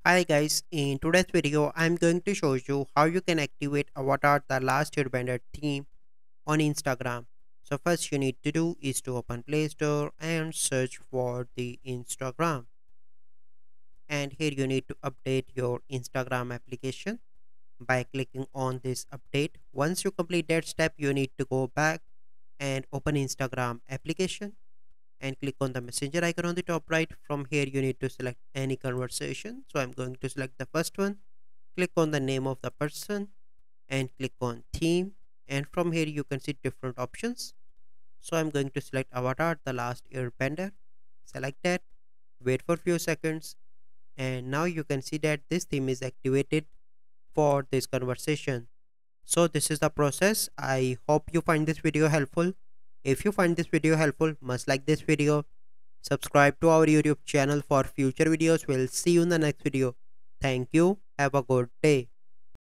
Hi guys, in today's video I'm going to show you how you can activate avatar the last Airbender theme on Instagram. So first you need to do is to open Play Store and search for the Instagram, and here you need to update your Instagram application by clicking on this update. Once you complete that step, you need to go back and open Instagram application and click on the messenger icon on the top right. From here you need to select any conversation, so I'm going to select the first one. Click on the name of the person and click on theme, and from here you can see different options. So I'm going to select avatar the last airbender. Select that, wait for few seconds, and now you can see that this theme is activated for this conversation. So this is the process. I hope you find this video helpful. If you find this video helpful, must like this video, subscribe to our YouTube channel for future videos. We'll see you in the next video. Thank you. Have a good day.